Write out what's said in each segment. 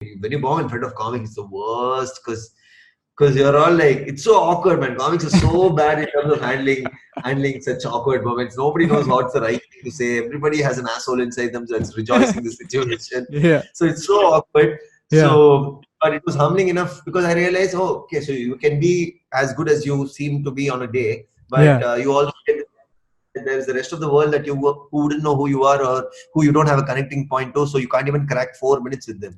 when you bomb in front of comics, it's the worst because you're all like, it's so awkward, man. Comics are so bad in terms of handling such awkward moments. Nobody knows what's the right thing to say. Everybody has an asshole inside them that's rejoicing the situation. Yeah. So it's so awkward. Yeah. So, but it was humbling enough because I realized, oh, okay, so you can be as good as you seem to be on a day, but Yeah. you also get there's the rest of the world that who wouldn't know who you are or who you don't have a connecting point to, so you can't even crack 4 minutes with them.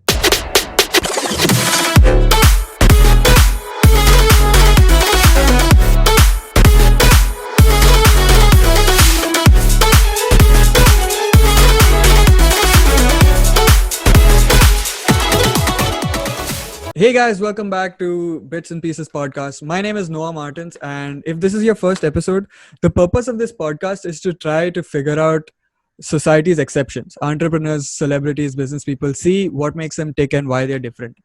Hey guys, welcome back to Bits and Pieces podcast. My name is Noah Martins, and if this is your first episode, the purpose of this podcast is to try to figure out society's exceptions. Entrepreneurs, celebrities, business people, see what makes them tick and why they're different.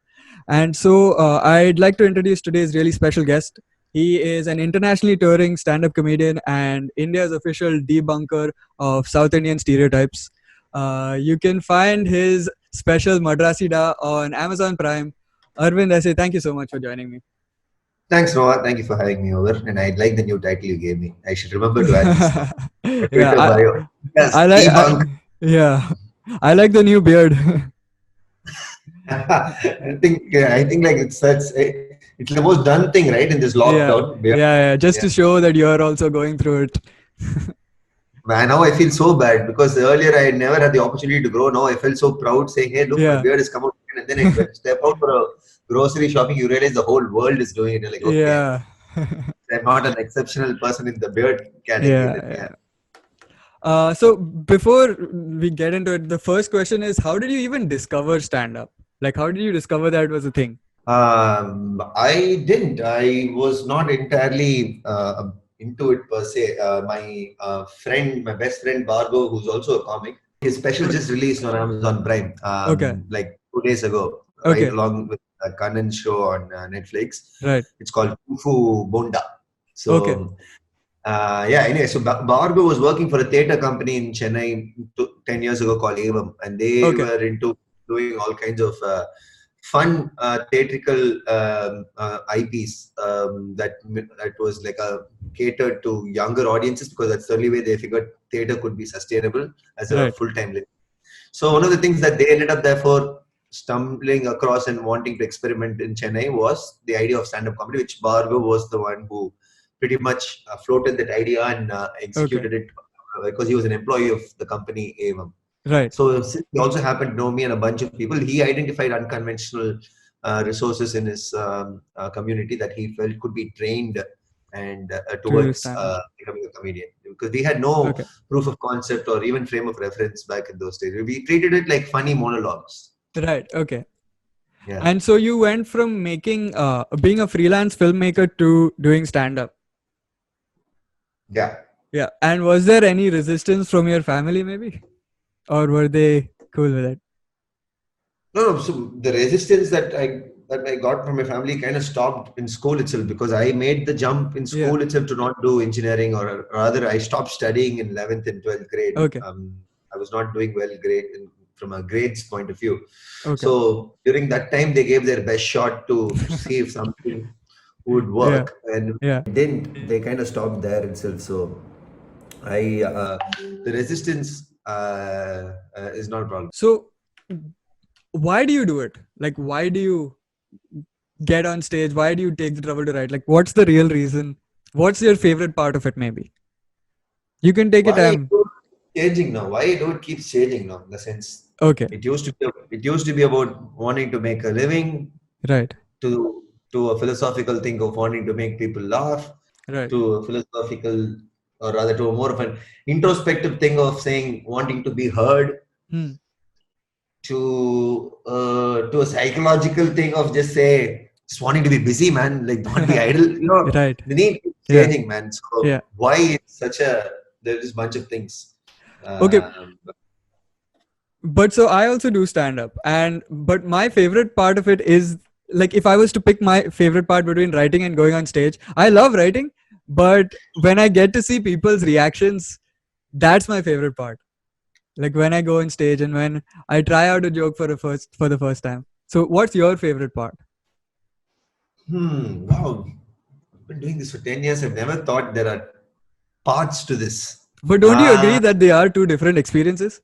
And so I'd like to introduce today's really special guest. He is an internationally touring stand-up comedian and India's official debunker of South Indian stereotypes. You can find his special Madrasi Da on Amazon Prime. Arvind Essay, thank you so much for joining me. Thanks, Noah. Thank you for having me over. And I like the new title you gave me. I should remember to add this to my Twitter bio. Yes, I like the new beard. I think like it's the most done thing, right, in this lockdown. Yeah. Just to show that you're also going through it. Man, now I feel so bad because earlier I never had the opportunity to grow. Now I felt so proud saying, hey, look, my beard has come out. And then I step out for a grocery shopping, you realize the whole world is doing it. You're like, okay, I'm not an exceptional person in the beard category. So before we get into it, the first question is, how did you even discover stand-up? Like, how did you discover that was a thing? I didn't. I was not entirely into it per se. My best friend Bargo, who's also a comic, his special just released on Amazon Prime. Like 2 days ago, right along with Kannan's show on Netflix. Right. It's called Kufu Bonda. So, anyway, so Bargo was working for a theatre company in Chennai 10 years ago called Evam, and they were into doing all kinds of fun theatrical IPs that was like catered to younger audiences because that's the only way they figured theatre could be sustainable as a full-time living. So one of the things that they ended up therefore stumbling across and wanting to experiment in Chennai was the idea of stand-up comedy, which Bhargav was the one who pretty much floated that idea and executed it because he was an employee of the company Evam. Right. So he also happened to know me and a bunch of people. He identified unconventional resources in his community that he felt could be trained and towards becoming a comedian, because we had no proof of concept or even frame of reference back in those days. We treated it like funny monologues. Right. Okay. Yeah. And so you went from being a freelance filmmaker to doing stand-up. Yeah. Yeah. And was there any resistance from your family maybe? Or were they cool with it? No. So the resistance that I got from my family kind of stopped in school itself, because I made the jump in school itself to not do engineering, or rather I stopped studying in 11th and 12th grade. Okay. I was not doing well from a grades point of view. Okay. So during that time, they gave their best shot to see if something would work. And didn't. They kind of stopped there itself. So the resistance is not a problem. So why do you do it? Like, why do you get on stage? Why do you take the trouble to write? Like, what's the real reason? What's your favorite part of it maybe? You can take it. Changing now. Why do it keeps changing now? In the sense, it used to be about wanting to make a living, right? To a philosophical thing of wanting to make people laugh, right? To a philosophical, or rather to a more of an introspective thing of saying wanting to be heard, to a psychological thing of just wanting to be busy, man. Like, don't be idle. You know, right? The need is changing, man. So why it's there is a bunch of things. But so I also do stand up, but my favorite part of it is, like, if I was to pick my favorite part between writing and going on stage, I love writing, but when I get to see people's reactions, that's my favorite part. Like when I go on stage and when I try out a joke for the first time. So what's your favorite part? Wow. I've been doing this for 10 years. I've never thought there are parts to this. But don't you agree that they are two different experiences?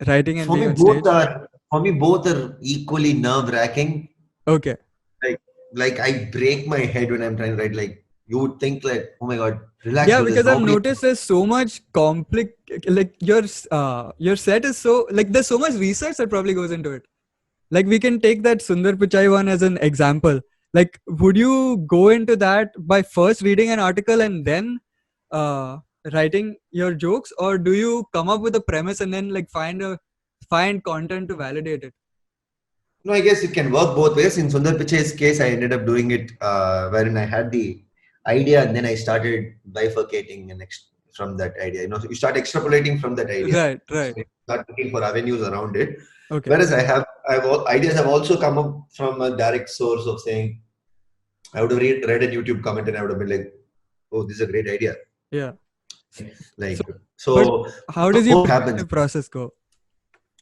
Writing and For being me, on stage? both are equally nerve-wracking. Okay. Like, like I break my head when I'm trying to write. Like you would think, like, oh my god, relax, Yeah, bro. There's because I've nobody. noticed there's so much like your set is so like there's so much research that probably goes into it. Like we can take that Sundar Pichai one as an example. Like, would you go into that by first reading an article and then uh, writing your jokes, or do you come up with a premise and then like find content to validate it? No, I guess it can work both ways. In Sundar Pichai's case, I ended up doing it wherein I had the idea and then I started bifurcating from that idea. You start extrapolating from that idea. Right, So right. you start looking for avenues around it. Okay. Whereas ideas have also come up from a direct source of saying, I would have read a YouTube comment and I would have been like, oh, this is a great idea. Yeah. Like, But so how does your both happens. creative process go?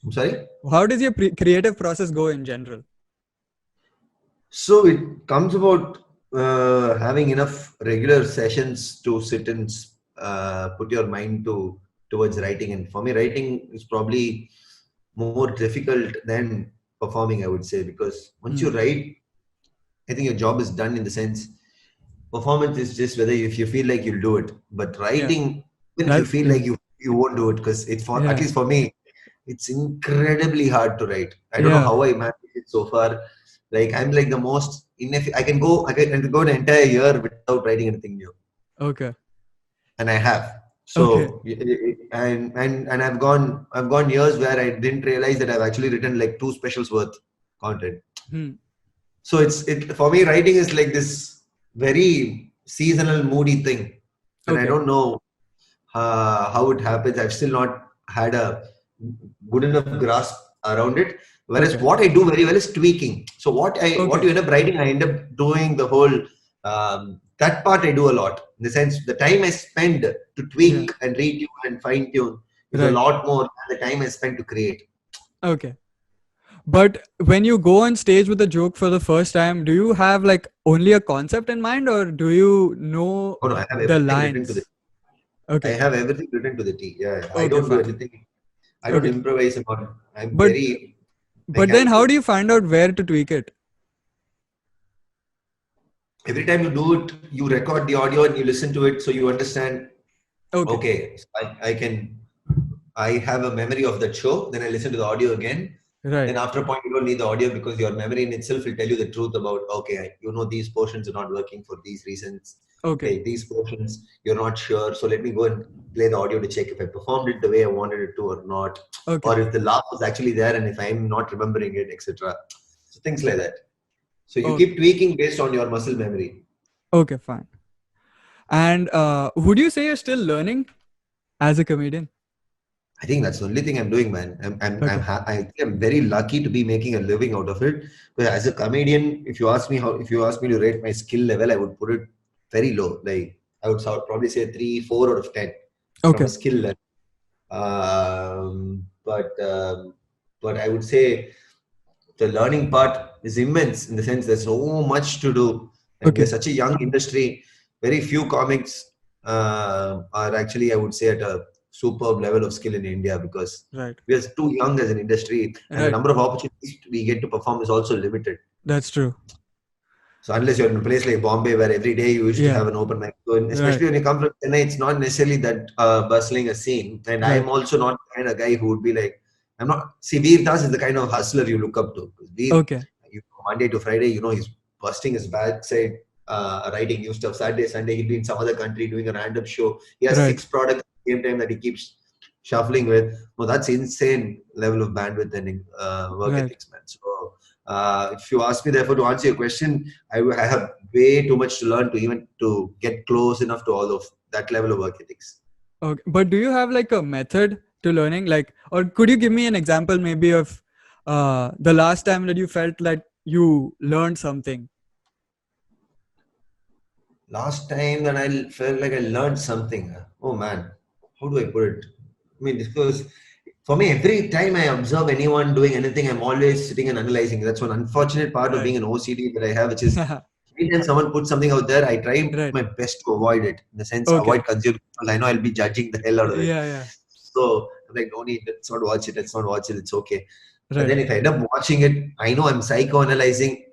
I'm sorry? How does your creative process go in general? So it comes about having enough regular sessions to sit and put your mind towards writing. And for me, writing is probably more difficult than performing, I would say, because once you write, I think your job is done. In the sense, performance is just whether if you feel like you'll do it. But writing, even if you feel like you won't do it, because at least for me, it's incredibly hard to write. I don't know how I managed it so far. Like I'm like the most I can go an entire year without writing anything new. Okay. And I have. So and I've gone years where I didn't realize that I've actually written like 2 specials worth content. So it for me, writing is like this very seasonal, moody thing, and I don't know how it happens. I've still not had a good enough grasp around it. Whereas what I do very well is tweaking. So what you end up writing, I end up doing the whole that part I do a lot. In the sense, the time I spend to tweak and retune and fine tune is a lot more than the time I spend to create. Okay. But when you go on stage with a joke for the first time, do you have like only a concept in mind, or do you know I have the lines? Okay. I have everything written to the T. Yeah, I don't do anything. I don't improvise about. But then, how do you find out where to tweak it? Every time you do it, you record the audio and you listen to it, so you understand. Okay, I have a memory of that show. Then I listen to the audio again. Right. Then after a point, you don't need the audio because your memory in itself will tell you the truth about, okay, these portions are not working for these reasons. Okay, these portions, you're not sure. So let me go and play the audio to check if I performed it the way I wanted it to or not. Or if the laugh was actually there and if I'm not remembering it, etc. So things like that. So you keep tweaking based on your muscle memory. Okay, fine. And would you say you're still learning as a comedian? I think that's the only thing I'm doing, man. I'm very lucky to be making a living out of it. But as a comedian, if you ask me to rate my skill level, I would put it very low. Like I would probably say 3, 4 out of 10 from a skill level. But I would say the learning part is immense in the sense there's so much to do. And we're such a young industry. Very few comics are actually, I would say, at a superb level of skill in India because we are too young as an industry and the number of opportunities we get to perform is also limited. That's true. So unless you're in a place like Bombay where every day you used to have an open mic, so especially when you come from Chennai, it's not necessarily that bustling a scene. And I'm also not the kind of guy who would be like, Veer Das is the kind of hustler you look up to. Monday to Friday, he's busting his backside, writing new stuff. Saturday, Sunday, he'll be in some other country doing a random show. He has 6 products at the same time that he keeps shuffling with. Well, that's insane level of bandwidth and work ethics, man. So if you ask me, therefore, to answer your question, I have way too much to learn to get close enough to all of that level of work ethics. Okay, but do you have like a method to learning, like, or could you give me an example maybe of the last time that you felt like you learned something? Last time that I felt like I learned something. Oh man, how do I put it? I mean, because for me, every time I observe anyone doing anything, I'm always sitting and analyzing. That's one unfortunate part of being an OCD that I have, which is anytime someone puts something out there, I try Right. my best to avoid it. In the sense, Okay. avoid consuming because I know I'll be judging the hell out of it. Yeah. So I'm like, no need. Let's not watch it. Let's not watch it. It's okay. But Right. then if I end up watching it, I know I'm psychoanalyzing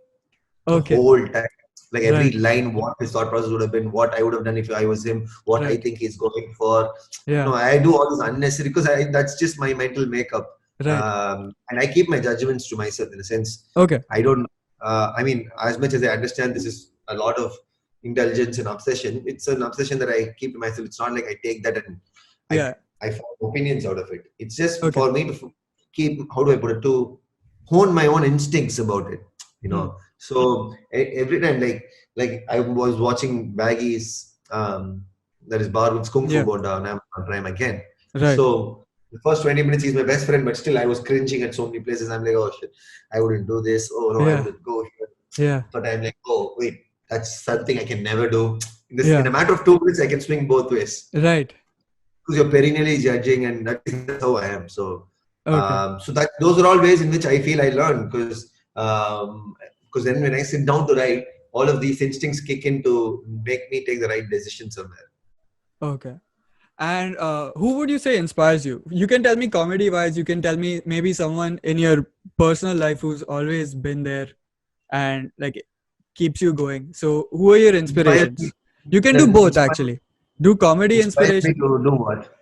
the Okay. whole time. Like every Right. line, what his thought process would have been, what I would have done if I was him, what I Right. think he's going for. Yeah. No, I do all this unnecessary because that's just my mental makeup. Right. And I keep my judgments to myself in a sense. Okay. I don't, I mean, as much as I understand this is a lot of indulgence and obsession, it's an obsession that I keep to myself. It's not like I take that and Yeah. I form opinions out of it. It's just Okay. for me to keep, how do I put it, to hone my own instincts about it, you know. So every time, like I was watching Baggy's, that is Barwood's Kung Fu Yeah. Bonda on Amazon Prime again. Right. So the first 20 minutes, he's my best friend, but still I was cringing at so many places. I'm like, oh shit, I wouldn't do this. Oh no, I Yeah. wouldn't go here. Yeah. But I'm like, oh wait, that's something I can never do. Yeah. In a matter of 2 minutes, I can swing both ways. Right. Because you're perennially judging, and that's how I am. So, Okay. so that those are all ways in which I feel I learn. Because then when I sit down to write, all of these instincts kick in to make me take the right decision somewhere. Okay. And who would you say inspires you? You can tell me comedy-wise. You can tell me maybe someone in your personal life who's always been there and like keeps you going. So who are your inspirations? You can do both actually. Do comedy inspiration. Me to do what?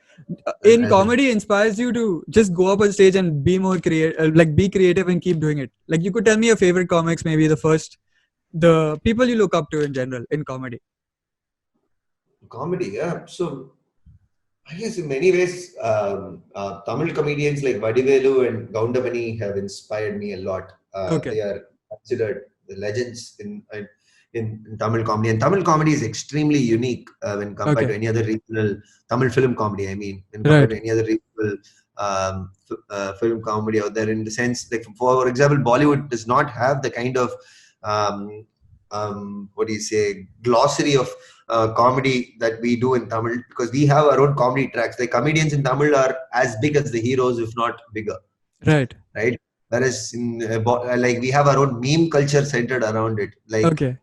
In comedy inspires you to just go up on stage and be more creative, like be creative and keep doing it. Like you could tell me your favorite comics, maybe the people you look up to in general in comedy. Comedy, yeah. So I guess in many ways, Tamil comedians like Vadivelu and Goundamani have inspired me a lot. Okay. They are considered the legends in Tamil comedy. And Tamil comedy is extremely unique when compared to any other regional Tamil film comedy. I mean, when compared to any other regional film comedy out there. In the sense, like for example, Bollywood does not have the kind of glossary of comedy that we do in Tamil, because we have our own comedy tracks. Like comedians in Tamil are as big as the heroes, if not bigger. Right. Whereas in like we have our own meme culture centered around it. Like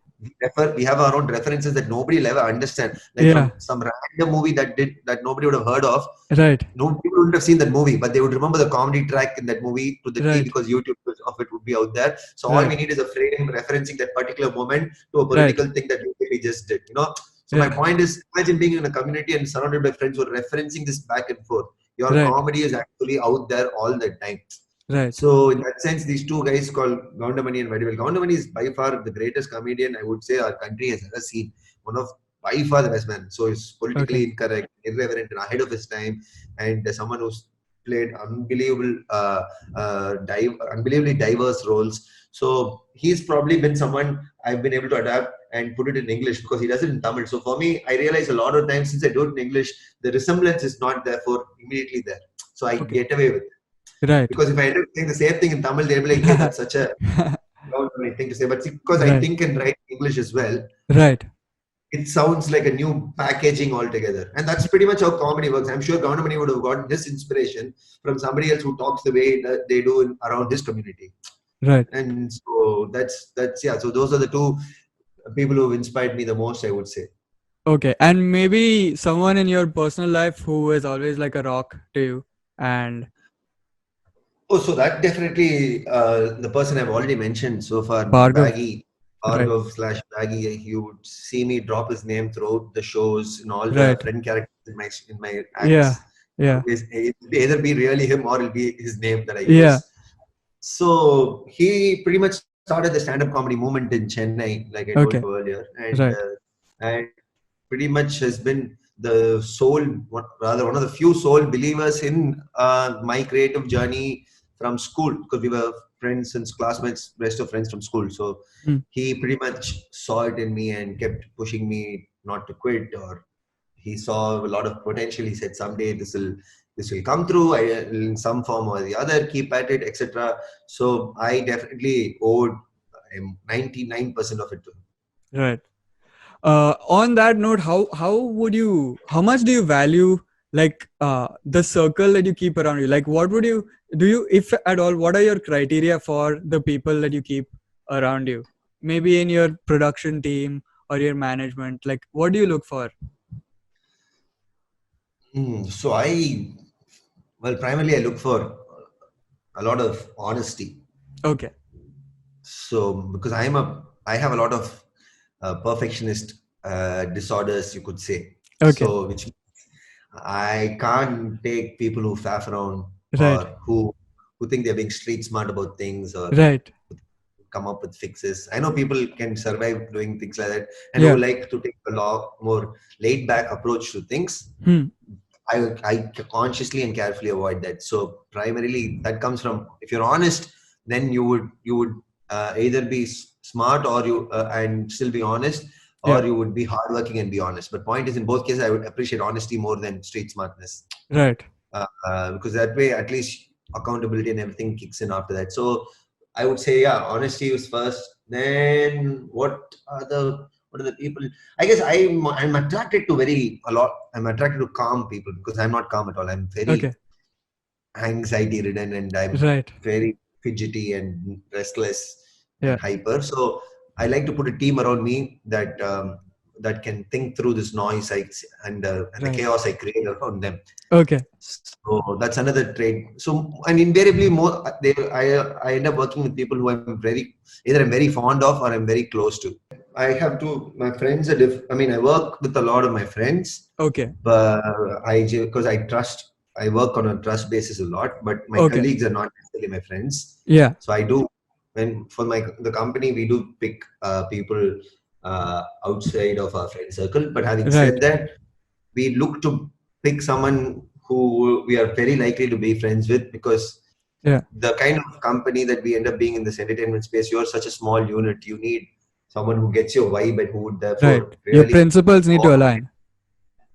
we have our own references that nobody will ever understand. Like from some random movie that nobody would have heard of. Right. No people wouldn't have seen that movie, but they would remember the comedy track in that movie to the T, because YouTube of it would be out there. So all we need is a frame referencing that particular moment to a political thing that we just did. You know. So my point is, imagine being in a community and surrounded by friends who are referencing this back and forth. Your comedy is actually out there all the time. Right. So in that sense, these two guys called Goundamani and Vadivel. Goundamani is by far the greatest comedian I would say our country has ever seen. One of by far the best man. So he's politically incorrect, irreverent, and ahead of his time, and someone who's played unbelievably diverse roles. So he's probably been someone I've been able to adapt and put it in English, because he does it in Tamil. So for me, I realize a lot of times since I do it in English, the resemblance is not therefore immediately there. So I get away with it. Right. Because if I end up saying the same thing in Tamil, they'll be like, hey, that's such a thing to say. But because I think and write English as well, it sounds like a new packaging altogether. And that's pretty much how comedy works. I'm sure Goundamani would have gotten this inspiration from somebody else who talks the way that they do around his community. Right. And so that's so those are the two people who have inspired me the most, I would say. Okay. And maybe someone in your personal life who is always like a rock to you. And so that definitely the person I've already mentioned so far, Baggy. Bhargav / Baggy. You would see me drop his name throughout the shows and all the friend characters in my acts. Yeah. It'll either be really him or it'll be his name that I use. So he pretty much started the stand-up comedy movement in Chennai, like I told you earlier, and pretty much has been the one of the few sole believers in my creative journey from school, because we were friends and classmates, rest of friends from school. So he pretty much saw it in me and kept pushing me not to quit, or he saw a lot of potential. He said someday this will come through in some form or the other, keep at it, etc. So I definitely owed 99% of it to him. Right. On that note, how much do you value like the circle that you keep around you. Like, what would you do? You, if at all, what are your criteria for the people that you keep around you? Maybe in your production team or your management. Like, what do you look for? So primarily I look for a lot of honesty. Okay. So because I have a lot of perfectionist disorders, you could say. Okay. So which I can't take people who faff around Right. or who think they're being street smart about things or Right. come up with fixes. I know people can survive doing things like that and Yeah. who like to take a lot more laid back approach to things. I consciously and carefully avoid that. So primarily that comes from, if you're honest, then you would either be smart or you and still be honest, or Yeah. you would be hardworking and be honest. But point is, in both cases, I would appreciate honesty more than street smartness. Right. Because that way, at least accountability and everything kicks in after that. So I would say, yeah, honesty is first. Then what are the people? I guess I'm attracted to I'm attracted to calm people because I'm not calm at all. I'm very anxiety ridden and I'm very fidgety and restless and hyper. So I like to put a team around me that that can think through this noise and the chaos I create around them. Okay. So that's another trait. So and invariably I end up working with people who I'm either I'm very fond of or I'm very close to. I have my friends I work with a lot of my friends. Okay. But because I work on a trust basis a lot, but my colleagues are not necessarily my friends. Yeah. So I do, and for the company, we do pick people outside of our friend circle. But having said that, we look to pick someone who we are very likely to be friends with because the kind of company that we end up being in this entertainment space, you're such a small unit. You need someone who gets your vibe and who would therefore really your principles need to align.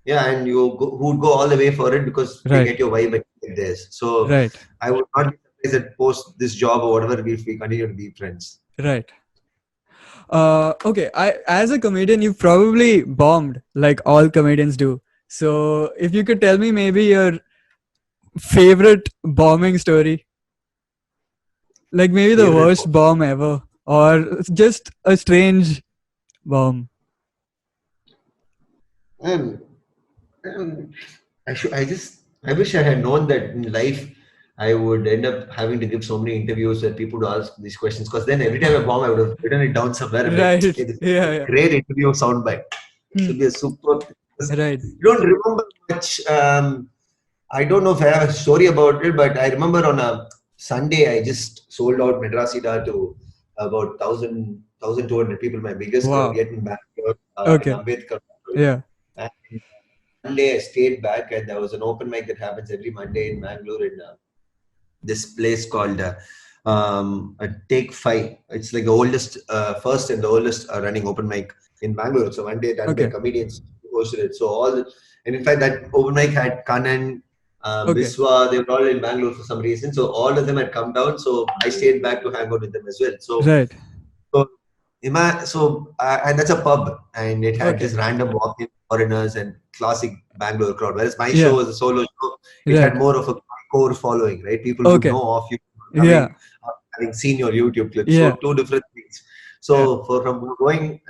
Yeah, and who would go all the way for it because they get your vibe and get theirs. So I would not be surprised that post this job or whatever if we continue to be friends. Right. Okay. As a comedian, you've probably bombed like all comedians do. So if you could tell me maybe your favorite bombing story, like maybe the worst bomb ever, or just a strange bomb. I wish I had known that in life I would end up having to give so many interviews that people would ask these questions, because then every time I bomb I would have written it down somewhere. Right. Great interview soundbite. It should be a super. Right. You don't remember much. I don't know if I have a story about it, but I remember on a Sunday I just sold out Madrasida to about 1,200 people. My biggest crowd yet in Bangalore. In Ambedkar. Yeah. And Monday I stayed back, and there was an open mic that happens every Monday in Bangalore in this place called Take 5. It's like the oldest, first and the oldest running open mic in Bangalore. So one day done by comedians hosted it. So and in fact that open mic had Kanan, Biswa, they were all in Bangalore for some reason. So all of them had come down. So I stayed back to hang out with them as well. So and that's a pub, and it had just random walk-in foreigners and classic Bangalore crowd. Whereas my show was a solo show, it had more of a core following, right? People who know of you, having seen your YouTube clips. So two different things. So from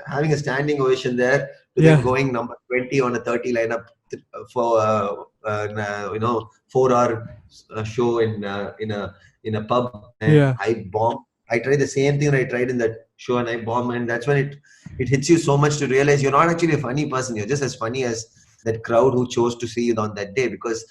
having a standing ovation there to then going number 20 on a 30 lineup for 4-hour show in a pub, and I bombed. I tried the same thing I tried in that show, and I bomb, and that's when it hits you so much to realize you're not actually a funny person. You're just as funny as that crowd who chose to see you on that day. Because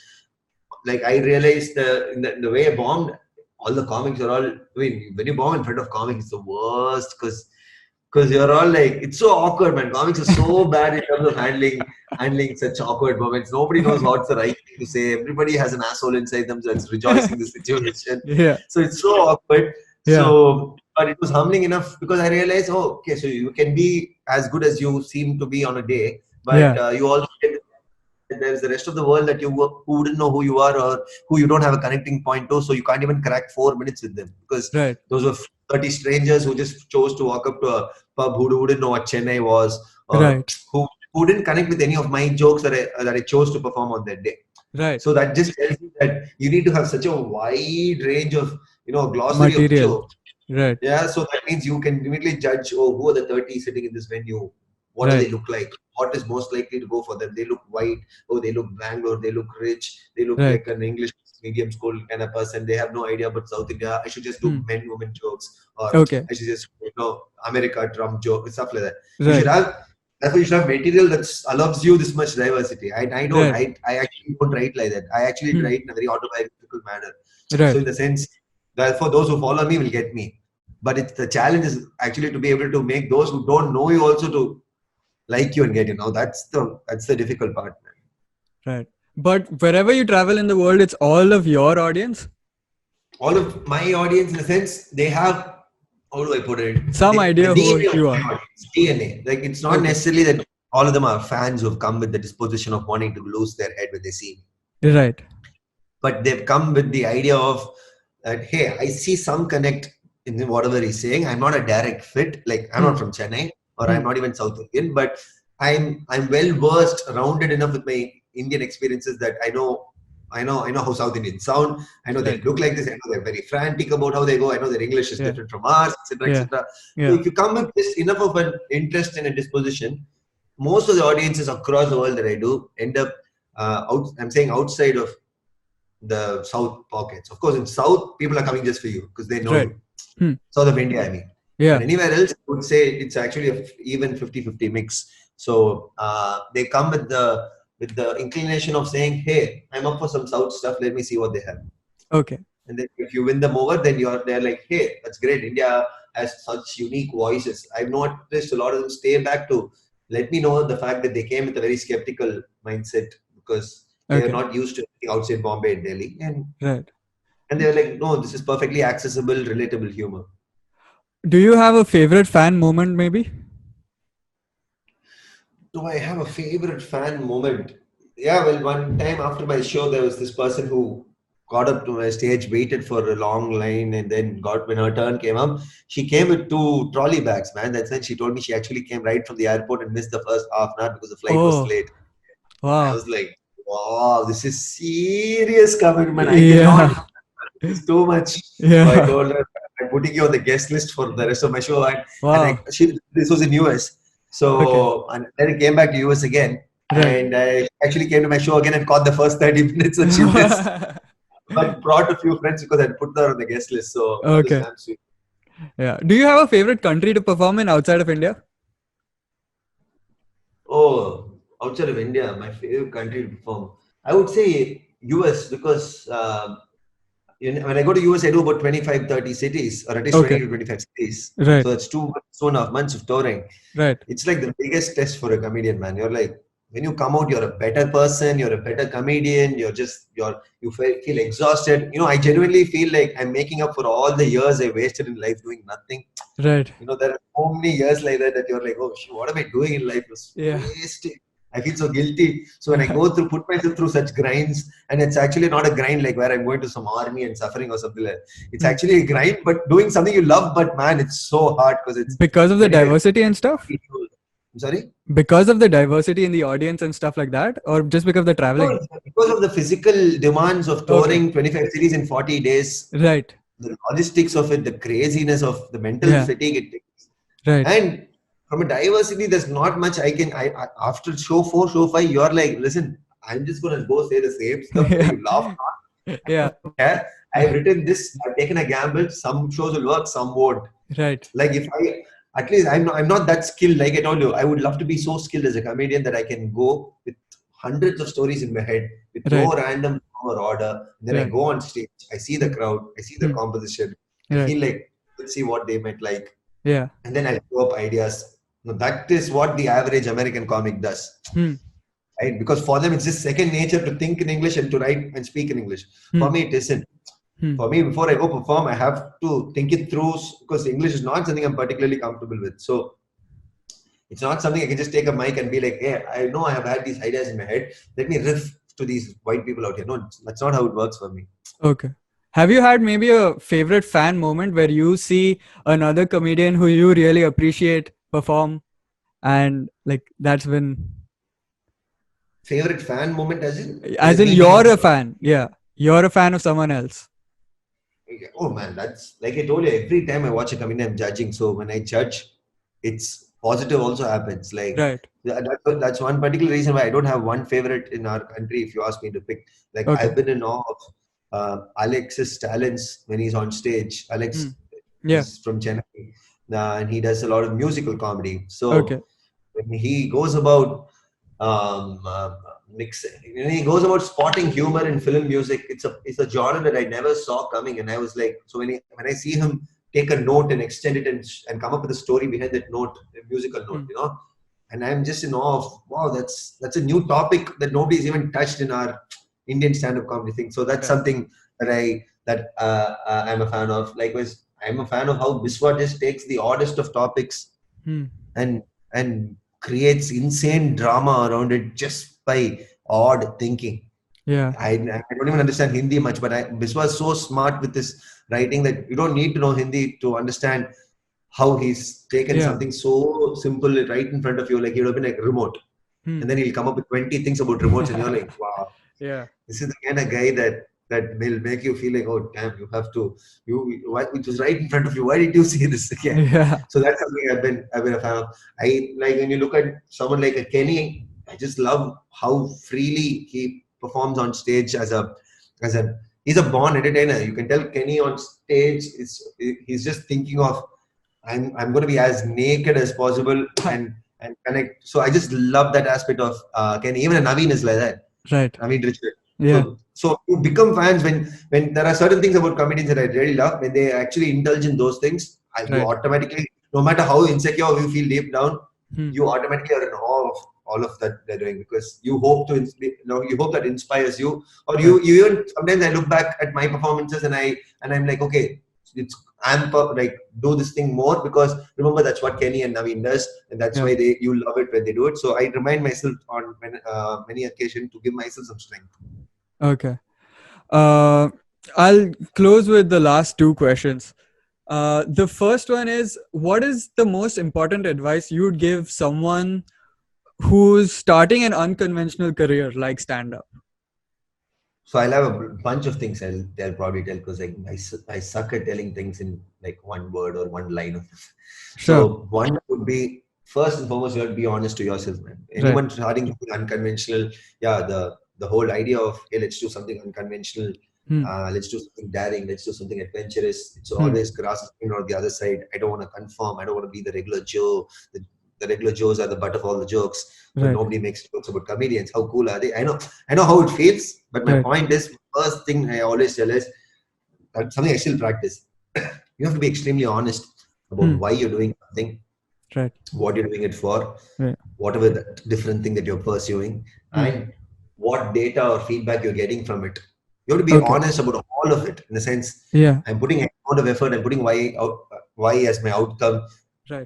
like I realized the way I bombed, all the comics are all, when you bomb in front of comics, it's the worst because you're all like, it's so awkward, man. Comics are so bad in terms of handling such awkward moments. Nobody knows what's the right thing to say. Everybody has an asshole inside them that's rejoicing the situation. So it's so awkward. So, but it was humbling enough because I realized, so you can be as good as you seem to be on a day, but you also there's the rest of the world that who wouldn't know who you are or who you don't have a connecting point to, so you can't even crack 4 minutes with them because those were 30 strangers who just chose to walk up to a pub who didn't know what Chennai was, or who didn't connect with any of my jokes that I chose to perform on that day. Right. So that just tells you that you need to have such a wide range of, glossary of Material. jokes. Right. Yeah, so that means you can immediately judge, who are the 30 sitting in this venue? What do Right. they look like? What is most likely to go for them? They look white. Oh, they look Bangalore. They look rich. They look Right. like an English medium school kind of person. They have no idea about South India. I should just do men, women jokes, or Okay. I should just, America, Trump joke, stuff like that. You Right. should have, therefore, you should have material that allows you this much diversity. I don't. Right. I actually don't write like that. I actually write in a very autobiographical manner. So Right. in the sense, therefore, those who follow me will get me. But it's the challenge is actually to be able to make those who don't know you also to like you and get you. That's the difficult part, man. Right. But wherever you travel in the world, it's all of your audience. All of my audience, in a sense, they have, how do I put it? Some idea the who DNA of you my are. audience, DNA. Like it's not necessarily that all of them are fans who've come with the disposition of wanting to lose their head when they see me. Right. But they've come with the idea of that, hey, I see some connect in whatever he's saying. I'm not a direct fit. Like I'm not from Chennai, or I'm not even South Indian, but I'm well versed, rounded enough with my Indian experiences that I know how South Indians sound. I know they look like this. I know they're very frantic about how they go. I know their English is different from ours, etc., etc. So if you come with this enough of an interest and a disposition, most of the audiences across the world that I do end up I'm saying outside of the South pockets. Of course, in South, people are coming just for you because they know you. South of India, I mean. Yeah. But anywhere else, I would say it's actually a even 50-50 mix. So they come with the inclination of saying, hey, I'm up for some South stuff. Let me see what they have. Okay. And then if you win them over, then they're like, hey, that's great. India has such unique voices. I've noticed a lot of them stay back to let me know the fact that they came with a very skeptical mindset because they are not used to anything outside Bombay and Delhi. And they're like, no, this is perfectly accessible, relatable humor. Do you have a favorite fan moment, maybe? Do I have a favorite fan moment? Yeah, well, one time after my show, there was this person who got up to my stage, waited for a long line, and then when her turn came up, she came with 2 trolley bags, man. That's when she told me she actually came right from the airport and missed the first half an hour because the flight was late. Wow. I was like, wow, this is serious commitment. I cannot. It's too much. Yeah. So I told her, I'm putting you on the guest list for the rest of my show. This was in US. So and then it came back to US again. And I actually came to my show again and caught the first 30 minutes and she missed. But brought a few friends because I'd put her on the guest list. So that was damn sweet. Yeah. Do you have a favorite country to perform in outside of India? Oh, outside of India, my favorite country to perform. I would say US because when I go to US, I do about 25-30 cities, or at least 20 to 25 cities. Right. So it's 2.5 months of touring. Right. It's like the biggest test for a comedian, man. You're like, when you come out, you're a better person, you're a better comedian, you feel exhausted. I genuinely feel like I'm making up for all the years I wasted in life doing nothing. Right. There are so many years like that you're like, oh, what am I doing in life? It's wasted. I feel so guilty. So when I put myself through such grinds, and it's actually not a grind like where I'm going to some army and suffering or something like that. It's actually a grind, but doing something you love, but man, it's so hard because of the diversity and stuff. I'm sorry? Because of the diversity in the audience and stuff like that, or just because of the traveling? No, because of the physical demands of touring 25 cities in 40 days. Right. The logistics of it, the craziness of the mental fatigue it takes. Right. And from a diversity, there's not much I after show 4, show 5, you're like, listen, I'm just going to go say the same stuff. You laugh. Yeah. I've written this, I've taken a gamble. Some shows will work, some won't. Right. Like at least I'm not that skilled. Like I told you, I would love to be so skilled as a comedian that I can go with hundreds of stories in my head with no random order. Then I go on stage, I see the crowd, I see the composition. I feel like, let's see what they might like. Yeah. And then I throw up ideas. That is what the average American comic does. Right? Because for them, it's just second nature to think in English and to write and speak in English. For me, it isn't. For me, before I go perform, I have to think it through because English is not something I'm particularly comfortable with. So it's not something I can just take a mic and be like, hey, I know I have had these ideas in my head. Let me riff to these white people out here. No, that's not how it works for me. Okay. Have you had maybe a favorite fan moment where you see another comedian who you really appreciate perform and like that's when? Favorite fan moment as in? As in, Me being you're a fan. Yeah. You're a fan of someone else. Oh man, that's like I told you, every time I watch a comedian, I'm judging. So when I judge, it's positive also happens. Like Right. that's one particular reason why I don't have one favorite in our country. If you ask me to pick, like Okay. I've been in awe of Alex's talents when he's on stage. Alex Yeah. is from Chennai, and he does a lot of musical comedy. So Okay. when he goes about um, uh, when he goes about spotting humor in film music, it's a genre that I never saw coming, and I was like, so when I see him take a note and extend it and come up with a story behind that note, a musical note, and I'm just in awe of wow, that's a new topic that nobody's even touched in our Indian stand-up comedy thing. So that's something that I'm a fan of. Likewise, I'm a fan of how Biswa just takes the oddest of topics and and creates insane drama around it just by odd thinking. Yeah. I don't even understand Hindi much, but Biswa is so smart with this writing that you don't need to know Hindi to understand how he's taken something so simple right in front of you. Like he would have been like remote, and then he'll come up with 20 things about remotes, and you're like, wow, Yeah. this is the kind of guy that will make you feel like, oh damn, you have to, it was right in front of you. Why did you see this again? Yeah. So that's something I've been a fan of. I like when you look at someone like a Kenny. I just love how freely he performs on stage as a he's a born entertainer. You can tell Kenny on stage he's just thinking of I'm going to be as naked as possible and connect. So I just love that aspect of Kenny. Even Naveen is like that. Right. Naveen Richard. Yeah. So you become fans when there are certain things about comedians that I really love. When they actually indulge in those things, you automatically, no matter how insecure you feel deep down, you automatically are in awe of all of that they're doing because you hope to, you hope that inspires you. Or you even sometimes I look back at my performances and I'm like, okay, like do this thing more because remember that's what Kenny and Naveen does and that's why you love it when they do it. So I remind myself on many occasions to give myself some strength. Okay. I'll close with the last two questions. The first one is, what is the most important advice you would give someone who's starting an unconventional career like stand-up? So I'll have a bunch of things I'll probably tell because I suck at telling things in like one word or one line of. So one would be first and foremost you have to be honest to yourself, man. Anyone starting something unconventional, the whole idea of hey, let's do something unconventional, let's do something daring, let's do something adventurous. It's always grass is greener on the other side. I don't want to conform. I don't want to be the regular Joe. The regular Joes are the butt of all the jokes, but nobody makes jokes about comedians. How cool are they? I know how it feels, but my point is, first thing I always tell is that something I still practice. You have to be extremely honest about why you're doing something, what you're doing it for, whatever the different thing that you're pursuing, and what data or feedback you're getting from it. You have to be honest about all of it. In the sense, I'm putting a lot of effort. I'm putting Y as my outcome.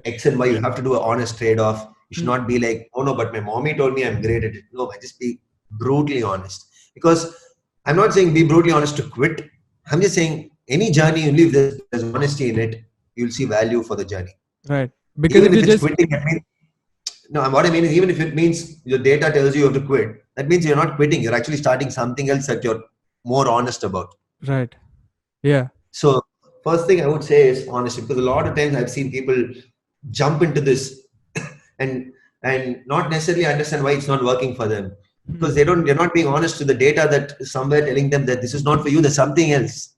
X and Y, you have to do an honest trade-off. You should not be like, oh no, but my mommy told me I'm great at it. No, I just be brutally honest. Because I'm not saying be brutally honest to quit. I'm just saying any journey you live, there's honesty in it. You'll see value for the journey. Right. Because even if it's quitting, no, what I mean is even if it means your data tells you have to quit, that means you're not quitting. You're actually starting something else that you're more honest about. Right. Yeah. So first thing I would say is honesty, because a lot of times I've seen people jump into this and not necessarily understand why it's not working for them because they're not being honest to the data that is somewhere telling them that this is not for you, there's something else.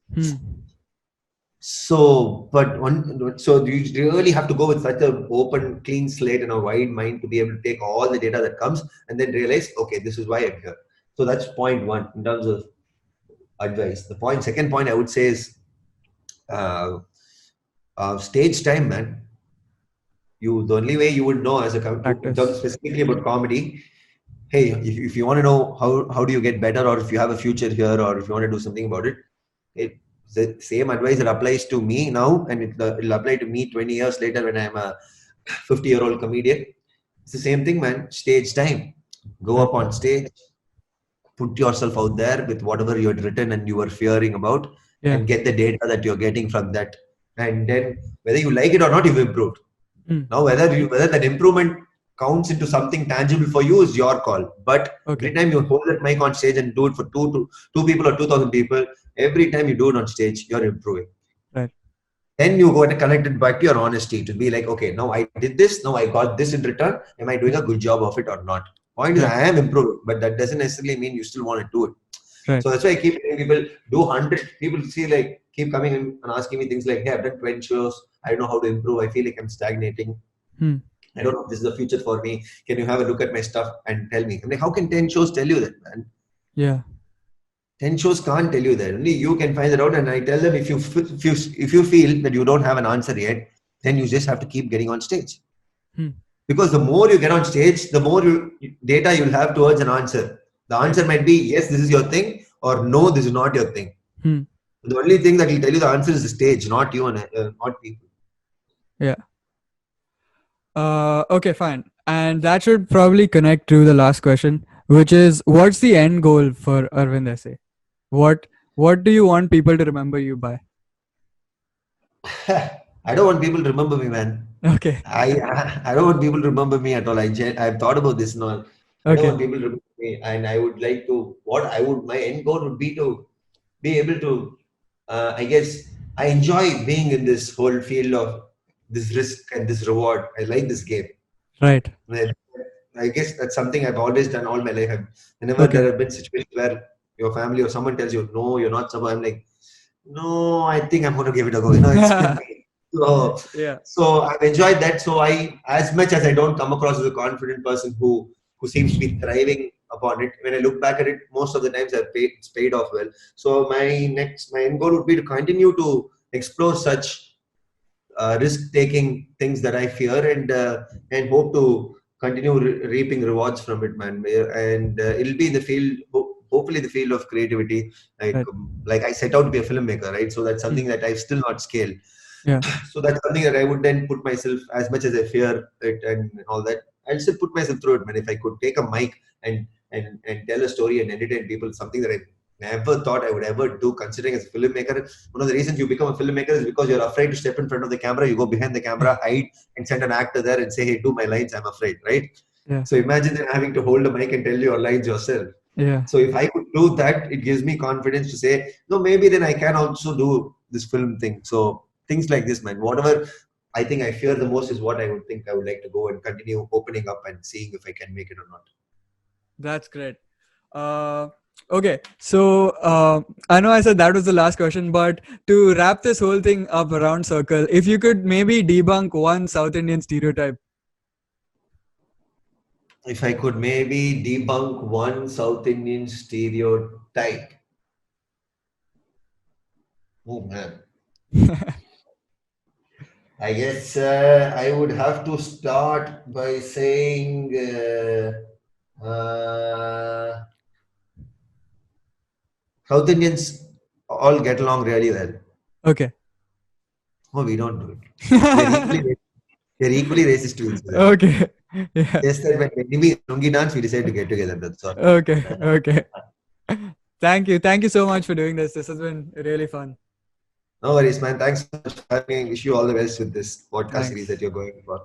So you really have to go with such an open, clean slate and a wide mind to be able to take all the data that comes and then realize, okay, this is why I'm here. So that's point one in terms of advice. Second point I would say is stage time, man. The only way you would know as a in terms specifically about comedy, hey, if you want to know how do you get better or if you have a future here or if you want to do something about it, it's the same advice that applies to me now and it'll apply to me 20 years later when I'm a 50-year-old comedian. It's the same thing, man. Stage time. Go up on stage, put yourself out there with whatever you had written and you were fearing about and get the data that you're getting from that. And then whether you like it or not, you've improved. Now, whether that improvement counts into something tangible for you is your call. But every time you hold that mic on stage and do it for two people or 2,000 people, every time you do it on stage, you're improving. Right. Then you go and connect it back to your honesty to be like, okay, now I did this, now I got this in return. Am I doing a good job of it or not? Point is, I am improving, but that doesn't necessarily mean you still want to do it. Right. So that's why I keep telling people, do 100. People keep coming in and asking me things like, hey, I've done 20 shows. I don't know how to improve. I feel like I'm stagnating. I don't know if this is the future for me. Can you have a look at my stuff and tell me? I'm like, how can 10 shows tell you that, man? Yeah. 10 shows can't tell you that. Only you can find it out. And I tell them, if you feel that you don't have an answer yet, then you just have to keep getting on stage. Because the more you get on stage, the more data you'll have towards an answer. The answer might be, yes, this is your thing, or no, this is not your thing. The only thing that will tell you the answer is the stage, not you and not people. Yeah. Okay, fine. And that should probably connect to the last question, which is, what's the end goal for Arvind Essay? What do you want people to remember you by? I don't want people to remember me, man. Okay. I don't want people to remember me at all. I've thought about this now. I don't want people to remember me, and I would like to. My end goal would be to be able to. I guess I enjoy being in this whole field of this risk and this reward. I like this game. Right. I guess that's something I've always done all my life. Whenever there have been situations where your family or someone tells you, no, you're not supposed, I'm like, no, I think I'm going to give it a go. So I've enjoyed that. So as much as I don't come across as a confident person who seems to be thriving upon it, when I look back at it, most of the times it's paid off well. So my end goal would be to continue to explore such risk-taking things that I fear and hope to continue reaping rewards from it, man. And it'll be in the field, hopefully the field of creativity. Like I set out to be a filmmaker, right? So that's something that I've still not scaled. Yeah. So that's something that I would then put myself, as much as I fear it and all that, I'll still put myself through it, man. If I could take a mic and tell a story and entertain people, something that I never thought I would ever do, considering as a filmmaker. One of the reasons you become a filmmaker is because you're afraid to step in front of the camera. You go behind the camera, hide, and send an actor there and say, hey, do my lines. I'm afraid, right? Yeah. So imagine then having to hold a mic and tell your lines yourself. Yeah. So if I could do that, it gives me confidence to say, no, maybe then I can also do this film thing. So things like this, man. Whatever I think I fear the most is what I would think I would like to go and continue opening up and seeing if I can make it or not. That's great. Okay, so I know I said that was the last question, but to wrap this whole thing up around circle, if you could maybe debunk one South Indian stereotype. If I could maybe debunk one South Indian stereotype. Oh, man. I guess I would have to start by saying South Indians all get along really well. Okay. Oh, we don't do it. They're equally racist to each other. Okay. Yeah. Just that when we Lungi dance, we decide to get together. That's all. Okay. Thank you so much for doing this. This has been really fun. No worries, man. Thanks so much for having me. Wish you all the best with this podcast series that you're going for.